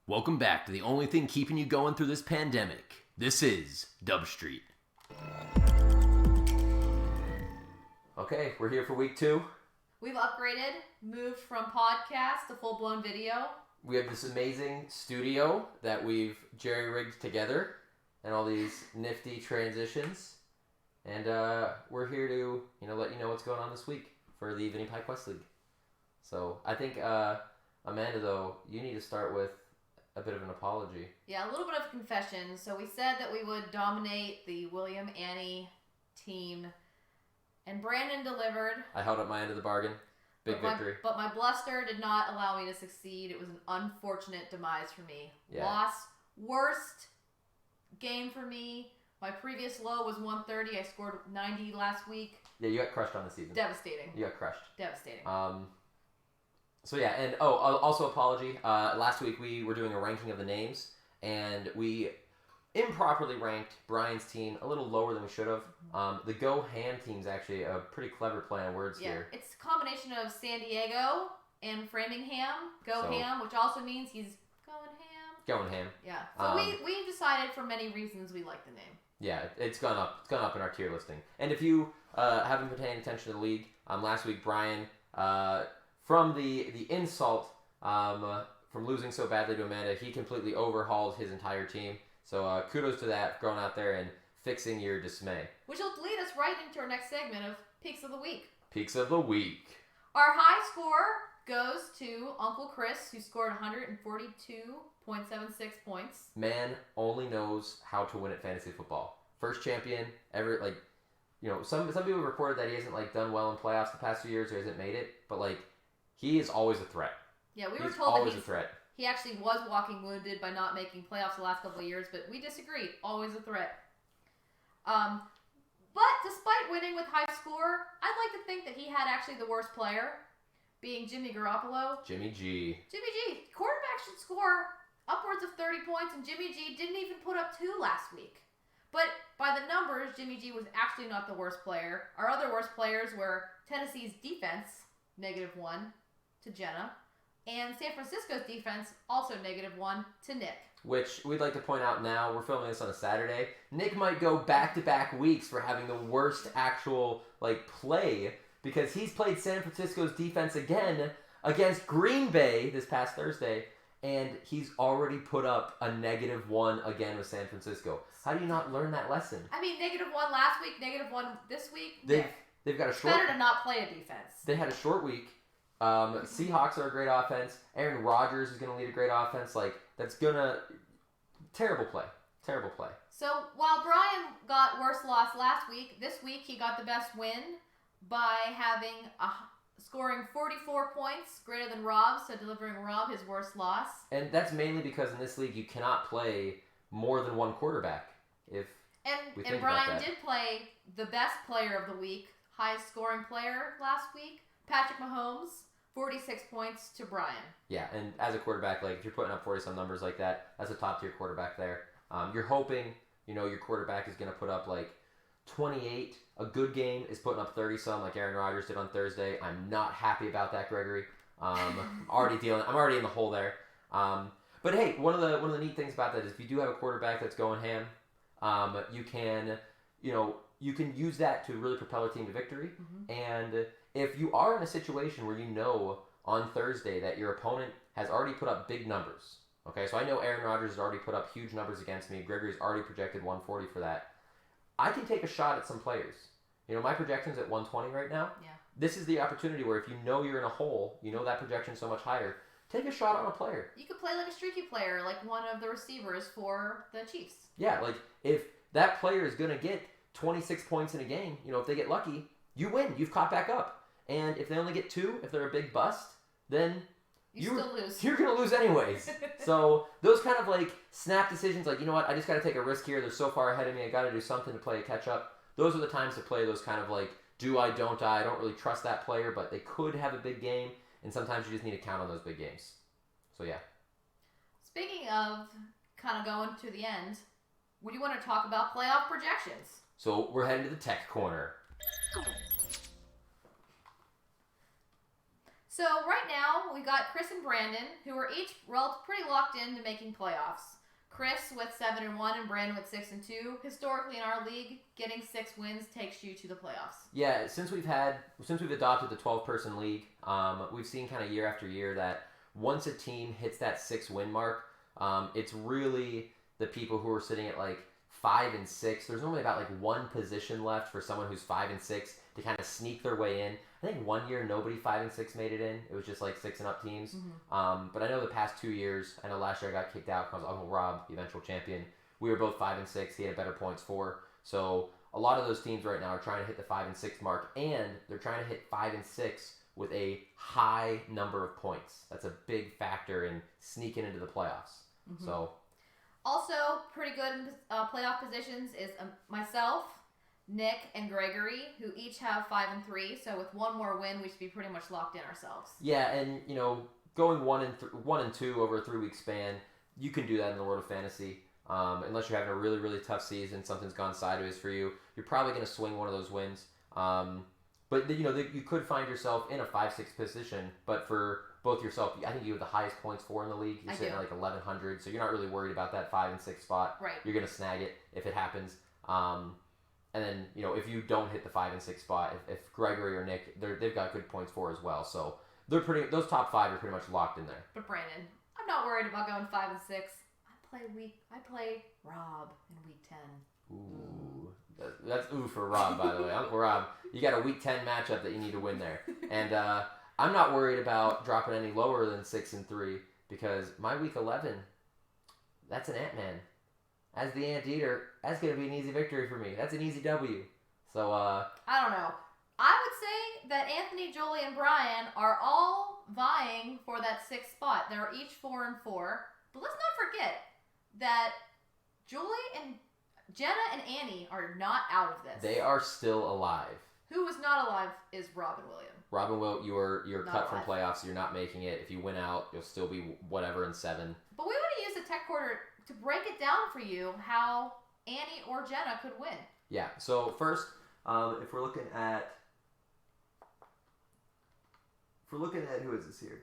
Welcome back to the only thing keeping you going through this pandemic. This is Dub Street. Okay, we're here for week 2. We've upgraded, moved from podcast to full-blown video. We have this amazing studio that we've jerry-rigged together and all these nifty transitions. And we're here to, let you know what's going on this week for the Vinnie Pie Quest League. So I think, Amanda, though, you need to start with a bit of an apology. Yeah, a little bit of confession. So we said that we would dominate the William Annie team, and Brandon delivered. I held up my end of the bargain. Big victory. But my bluster did not allow me to succeed. It was an unfortunate demise for me. Yeah. Loss. Worst game for me. My previous low was 130. I scored 90 last week. Yeah, you got crushed on the season. Devastating. You got crushed. Devastating. So yeah, and also apology. Last week we were doing a ranking of the names, and we improperly ranked Brian's team a little lower than we should have. The Go Ham team's actually a pretty clever play on words here. It's a combination of San Diego and Framingham. Ham, which also means he's going ham. Going ham. Yeah. So we decided for many reasons we like the name. Yeah, it's gone up. It's gone up in our tier listing. And if you haven't been paying attention to the league, last week Brian, from the insult from losing so badly to Amanda, he completely overhauled his entire team. So kudos to that, going out there and fixing your dismay. Which will lead us right into our next segment of Peaks of the Week. Peaks of the Week. Our high score goes to Uncle Chris, who scored 142.76 points. Man only knows how to win at fantasy football. First champion ever. Some people reported that he hasn't done well in playoffs the past few years or hasn't made it, but he is always a threat. Yeah, we were He's told always that a threat. He actually was walking wounded by not making playoffs the last couple of years, but we disagree. Always a threat. But despite winning with high score, I'd like to think that he had actually the worst player, being Jimmy Garoppolo. Jimmy G. Quarterback should score upwards of 30 points, and Jimmy G didn't even put up 2 last week. But by the numbers, Jimmy G was actually not the worst player. Our other worst players were Tennessee's defense, -1 to Jenna, and San Francisco's defense, also -1 to Nick. Which we'd like to point out now, we're filming this on a Saturday. Nick might go back-to-back weeks for having the worst actual play, because he's played San Francisco's defense again against Green Bay this past Thursday, and he's already put up a -1 again with San Francisco. How do you not learn that lesson? I mean, -1 last week, -1 this week. They've got a short. Better to not play a defense. They had a short week. Seahawks are a great offense. Aaron Rodgers is going to lead a great offense. That's gonna terrible play. So while Brian got worse loss last week, this week he got the best win by scoring 44 points, greater than Rob, so delivering Rob his worst loss. And that's mainly because in this league you cannot play more than one quarterback. And Brian did play the best player of the week, highest scoring player last week, Patrick Mahomes, 46 points to Brian. Yeah, and as a quarterback, if you're putting up 40-some numbers like that, that's a top-tier quarterback there. You're hoping, your quarterback is going to put up 28. A good game is putting up 30-some like Aaron Rodgers did on Thursday. I'm not happy about that, Gregory. I'm already in the hole there. But hey, one of the neat things about that is if you do have a quarterback that's going ham, you can use that to really propel a team to victory. Mm-hmm. And if you are in a situation where on Thursday that your opponent has already put up big numbers, okay, so I know Aaron Rodgers has already put up huge numbers against me. Gregory's already projected 140 for that. I can take a shot at some players. My projection's at 120 right now. Yeah. This is the opportunity where if you're in a hole, that projection's so much higher, take a shot on a player. You could play a streaky player, one of the receivers for the Chiefs. Yeah, if that player is going to get 26 points in a game, if they get lucky, you win. You've caught back up. And if they only get 2, if they're a big bust, then still lose. You're going to lose anyways. So those kind of snap decisions, you know what, I just got to take a risk here. They're so far ahead of me. I got to do something to play a catch up. Those are the times to play those kind of do I, don't I? I don't really trust that player, but they could have a big game. And sometimes you just need to count on those big games. So yeah. Speaking of kind of going to the end, would you want to talk about playoff projections? So we're heading to the tech corner. So right now we got Chris and Brandon, who are each pretty locked into making playoffs. Chris with 7-1 and Brandon with 6-2. Historically in our league, getting 6 wins takes you to the playoffs. Yeah, since we've adopted the 12-person league, we've seen kind of year after year that once a team hits that 6-win mark, it's really the people who are sitting at like 5 and 6. There's normally about like one position left for someone who's 5 and 6 to kind of sneak their way in. I think one year nobody 5 and 6 made it in. It was just like 6 and up teams. Mm-hmm. But I know the past 2 years, I know last year I got kicked out because Uncle Rob, the eventual champion, we were both 5 and 6. He had better points for. So a lot of those teams right now are trying to hit the 5 and 6 mark, and they're trying to hit 5 and 6 with a high number of points. That's a big factor in sneaking into the playoffs. Mm-hmm. So. Also, pretty good in playoff positions is myself, Nick, and Gregory, who each have 5 and 3. So with one more win, we should be pretty much locked in ourselves. Yeah, and going 1 and 2 over a 3-week span, you can do that in the world of fantasy. Unless you're having a really, really tough season, something's gone sideways for you, you're probably going to swing one of those wins. But you could find yourself in a 5-6 position, but for both yourself, I think you have the highest points for in the league. You're sitting at like 1,100, so you're not really worried about that 5 and 6 spot. Right. You're going to snag it if it happens. And then, if you don't hit the 5 and 6 spot, if Gregory or Nick, they've got good points for as well. So those top 5 are pretty much locked in there. But Brandon, I'm not worried about going 5 and 6. I play Rob in week 10. Ooh. That's ooh for Rob, by the way. Uncle Rob, you got a week 10 matchup that you need to win there. And I'm not worried about dropping any lower than 6 and 3 because my week 11, that's an Ant-Man. As the Anteater, that's going to be an easy victory for me. That's an easy W. So, I don't know. I would say that Anthony, Jolie, and Brian are all vying for that 6th spot. They're each 4 and 4. But let's not forget that Julie and Jenna and Annie are not out of this. They are still alive. Who is not alive is Rob and William. Rob and Will, you're cut alive. from playoffs. You're not making it. If you win out, you'll still be whatever in 7. But we want to use the tech quarter to break it down for you how Annie or Jenna could win. Yeah. So first, if we're looking at who is this here?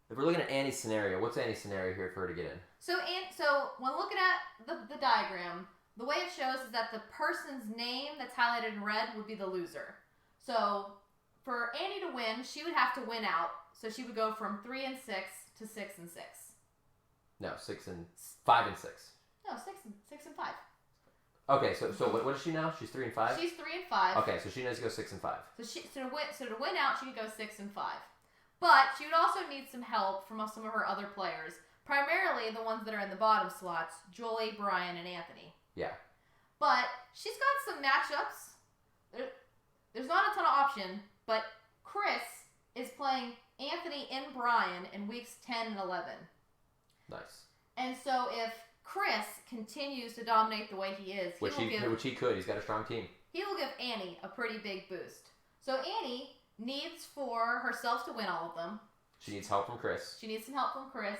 If we're looking at Annie's scenario, what's Annie's scenario here for her to get in? So when looking at the diagram, the way it shows is that the person's name that's highlighted in red would be the loser. So for Annie to win, she would have to win out. So she would go from 3 and 6 to 6 and 6. No, 5 and 6. No, 6 and 5. Okay, so what is she now? She's 3 and 5. She's 3 and 5. Okay, so she needs to go 6 and 5. So to win out, she could go 6 and 5. But she would also need some help from some of her other players, primarily the ones that are in the bottom slots: Jolie, Brian, and Anthony. Yeah. But she's got some matchups. There's not a ton of option, but Chris is playing Anthony and Brian in weeks 10 and 11. Nice. And so if Chris continues to dominate the way he is, which he could. He's got a strong team. He will give Annie a pretty big boost. So Annie needs for herself to win all of them. She needs help from Chris. She needs some help from Chris.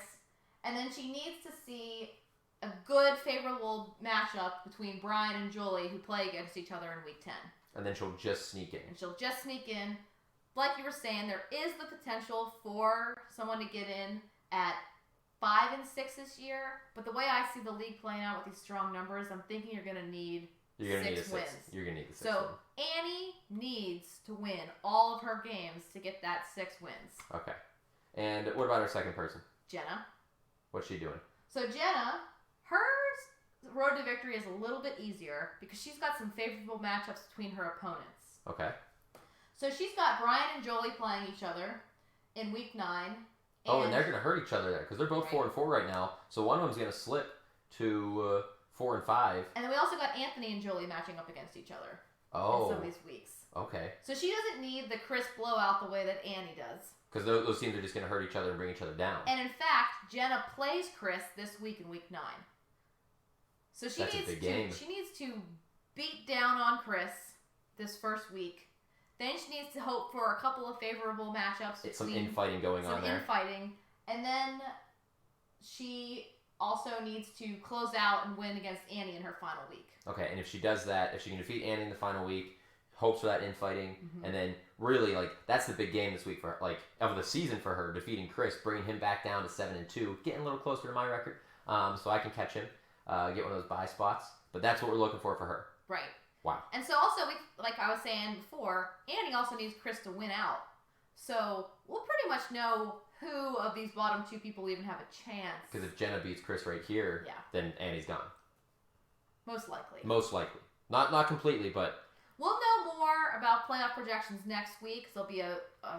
And then she needs to see a good, favorable matchup between Brian and Julie, who play against each other in week 10. And then she'll just sneak in. Like you were saying, there is the potential for someone to get in at 5 and 6 this year. But the way I see the league playing out with these strong numbers, I'm thinking you're going to need 6 wins. You're going to need the 6 So win. Annie needs to win all of her games to get that 6 wins. Okay. And what about our second person? Jenna. What's she doing? So Jenna, her road to victory is a little bit easier because she's got some favorable matchups between her opponents. Okay. So she's got Brian and Jolie playing each other in week 9. And they're going to hurt each other there because they're both 4 and 4 right now. So one of them's going to slip to 4 and 5. And then we also got Anthony and Jolie matching up against each other in some of these weeks. Okay. So she doesn't need the Chris blowout the way that Annie does. Because those teams are just going to hurt each other and bring each other down. And in fact, Jenna plays Chris this week in week 9. So she needs to beat down on Chris this first week. Then she needs to hope for a couple of favorable matchups. Some infighting going on there. Some infighting. And then she also needs to close out and win against Annie in her final week. Okay, and if she does that, if she can defeat Annie in the final week, hopes for that infighting, and then really, like, that's the big game this week for her, like, of the season for her, defeating Chris, bringing him back down to 7-2, getting a little closer to my record, so I can catch him, get one of those bye spots. But that's what we're looking for her. Right. Wow. And so also, like I was saying before, Annie also needs Chris to win out. So we'll pretty much know who of these bottom two people even have a chance. Because if Jenna beats Chris right here, then Annie's gone. Most likely. Most likely. Not completely, but... We'll know more about playoff projections next week. There'll be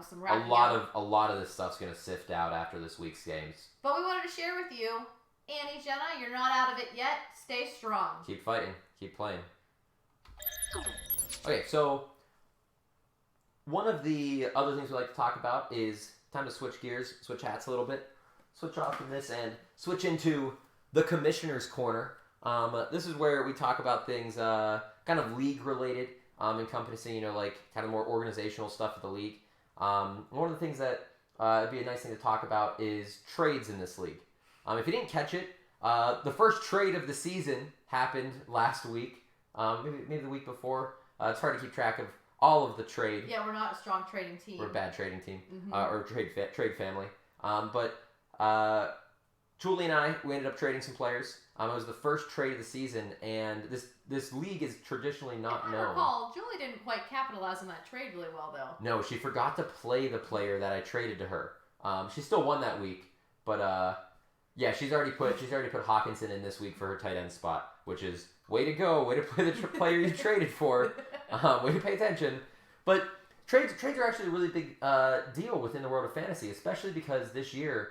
some wrapping a lot of this stuff's going to sift out after this week's games. But we wanted to share with you, Annie, Jenna, you're not out of it yet. Stay strong. Keep fighting. Keep playing. Okay, so one of the other things we like to talk about is time to switch gears, switch hats a little bit, switch off from this and switch into the Commissioner's Corner. This is where we talk about things kind of league related, encompassing, like kind of more organizational stuff of the league. One of the things that would be a nice thing to talk about is trades in this league. If you didn't catch it, the first trade of the season happened last week, maybe the week before. It's hard to keep track of all of the trade. Yeah, we're not a strong trading team. We're a bad trading team, or trade family. But Julie and I, we ended up trading some players. It was the first trade of the season, and this league is traditionally not known. I recall, Julie didn't quite capitalize on that trade really well, though. No, she forgot to play the player that I traded to her. She still won that week, but yeah, she's already put Hawkinson in this week for her tight end spot, which is way to go, way to play the player you traded for, way to pay attention. But trades are actually a really big deal within the world of fantasy, especially because this year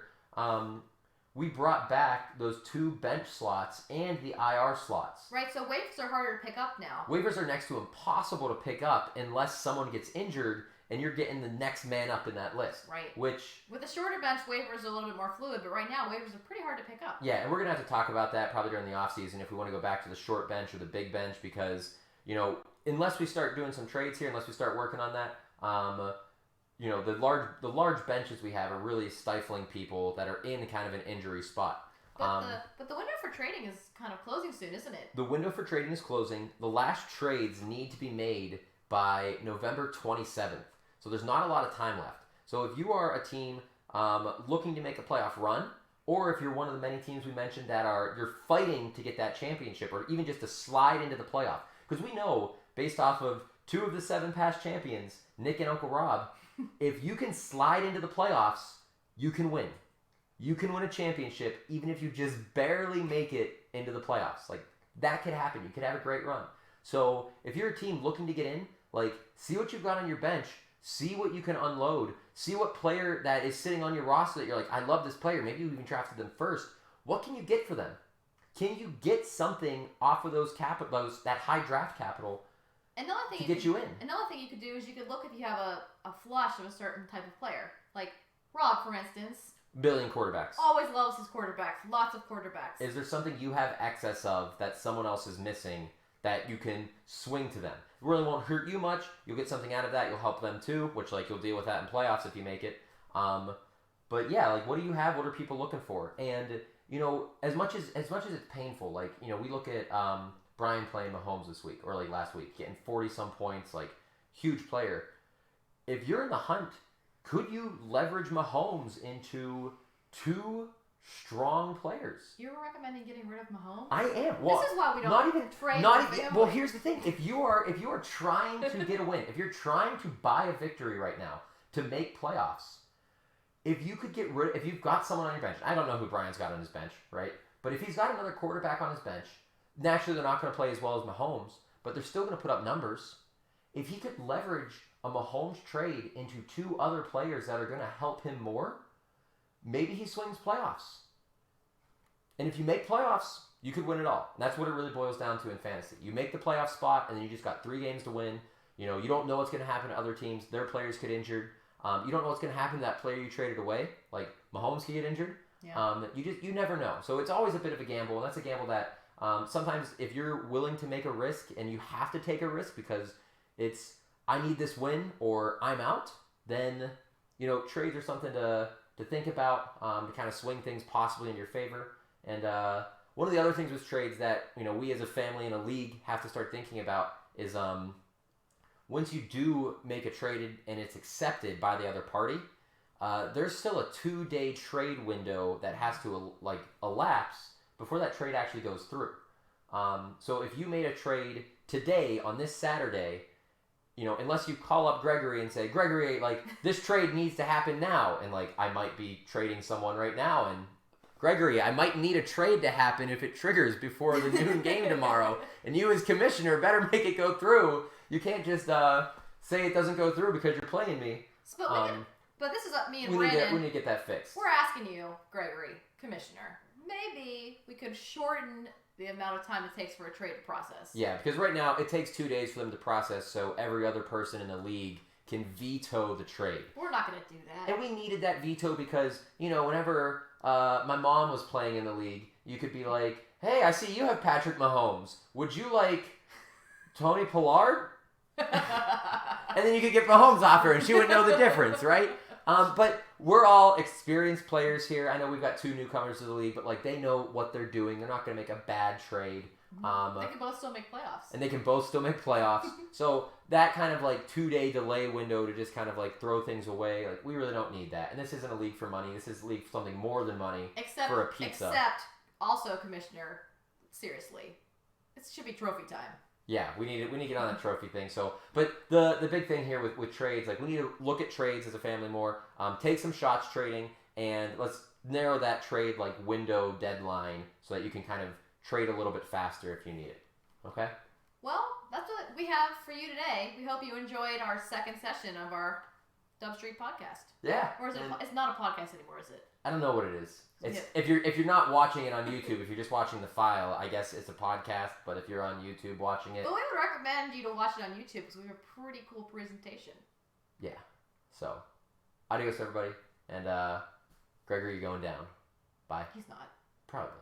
we brought back those 2 bench slots and the IR slots. Right, so waivers are harder to pick up now. Waivers are next to impossible to pick up unless someone gets injured and you're getting the next man up in that list. Right. Which... with a shorter bench, waivers are a little bit more fluid, but right now, waivers are pretty hard to pick up. Yeah, and we're going to have to talk about that probably during the offseason if we want to go back to the short bench or the big bench because, unless we start doing some trades here, unless we start working on that, the large benches we have are really stifling people that are in kind of an injury spot. But the window for trading is kind of closing soon, isn't it? The window for trading is closing. The last trades need to be made by November 27th. So there's not a lot of time left. So if you are a team looking to make a playoff run, or if you're one of the many teams we mentioned that you're fighting to get that championship, or even just to slide into the playoff, because we know, based off of 2 of the 7 past champions, Nick and Uncle Rob, if you can slide into the playoffs, you can win. You can win a championship even if you just barely make it into the playoffs. Like, that could happen. You could have a great run. So if you're a team looking to get in, see what you've got on your bench. See what you can unload. See what player that is sitting on your roster that you're like, I love this player. Maybe you even drafted them first. What can you get for them? Can you get something off of that high draft capital to get you in? Another thing you could do is you could look if you have a flush of a certain type of player. Like Rob, for instance. Billion quarterbacks. Always loves his quarterbacks. Lots of quarterbacks. Is there something you have excess of that someone else is missing that you can swing to them? It really won't hurt you much. You'll get something out of that. You'll help them too, which you'll deal with that in playoffs if you make it. But yeah, what do you have? What are people looking for? And as much as it's painful, we look at Brian playing Mahomes this week or last week, getting 40-some points, huge player. If you're in the hunt, could you leverage Mahomes into 2 strong players? You're recommending getting rid of Mahomes? I am. Well, this is why we don't trade. Well, here's the thing: if you are trying to get a win, if you're trying to buy a victory right now to make playoffs, if you've got someone on your bench, I don't know who Brian's got on his bench, right? But if he's got another quarterback on his bench, naturally they're not going to play as well as Mahomes, but they're still going to put up numbers. If he could leverage a Mahomes trade into 2 other players that are going to help him more, maybe he swings playoffs. And if you make playoffs, you could win it all. And that's what it really boils down to in fantasy. You make the playoff spot, and then you just got 3 games to win. You don't know what's going to happen to other teams. Their players get injured. You don't know what's going to happen to that player you traded away. Like, Mahomes could get injured. Yeah. You never know. So it's always a bit of a gamble, and that's a gamble that sometimes if you're willing to make a risk, and you have to take a risk because it's, I need this win or I'm out, then, trades are something to think about, to kind of swing things possibly in your favor. And one of the other things with trades that we as a family in a league have to start thinking about is once you do make a trade and it's accepted by the other party, there's still a 2-day trade window that has to elapse before that trade actually goes through. So if you made a trade today on this Saturday, unless you call up Gregory and say, Gregory, this trade needs to happen now, and I might be trading someone right now, and Gregory, I might need a trade to happen if it triggers before the noon game tomorrow, and you as commissioner better make it go through. You can't just say it doesn't go through because you're playing me. But this is me and we Brandon. We need to get that fixed. We're asking you, Gregory, commissioner, maybe we could shorten the amount of time it takes for a trade to process. Yeah, because right now it takes 2 days for them to process, so every other person in the league can veto the trade. We're not going to do that. And we needed that veto because, whenever my mom was playing in the league, you could be like, hey, I see you have Patrick Mahomes. Would you like Tony Pollard? And then you could get Mahomes off her and she would know the difference, right? But we're all experienced players here. I know we've got 2 newcomers to the league, but they know what they're doing. They're not going to make a bad trade. They can both still make playoffs. And they can both still make playoffs. So that kind of 2-day delay window to just kind of throw things away, we really don't need that. And this isn't a league for money. This is a league for something more than money. For a pizza. Except, also, Commissioner, seriously, it should be trophy time. Yeah, we need to get on that trophy thing. So, but the big thing here with trades, we need to look at trades as a family more. Take some shots trading, and let's narrow that trade window deadline so that you can kind of trade a little bit faster if you need it. Okay? Well, that's what we have for you today. We hope you enjoyed our second session of our Dub Street podcast. Yeah. Or is it? It's not a podcast anymore, is it? I don't know what it is. It's if you're not watching it on YouTube, if you're just watching the file, I guess it's a podcast. But if you're on YouTube watching it, but we would recommend you to watch it on YouTube because we have a pretty cool presentation. Yeah. So, adios everybody, and Gregory, you're going down. Bye. He's not. Probably.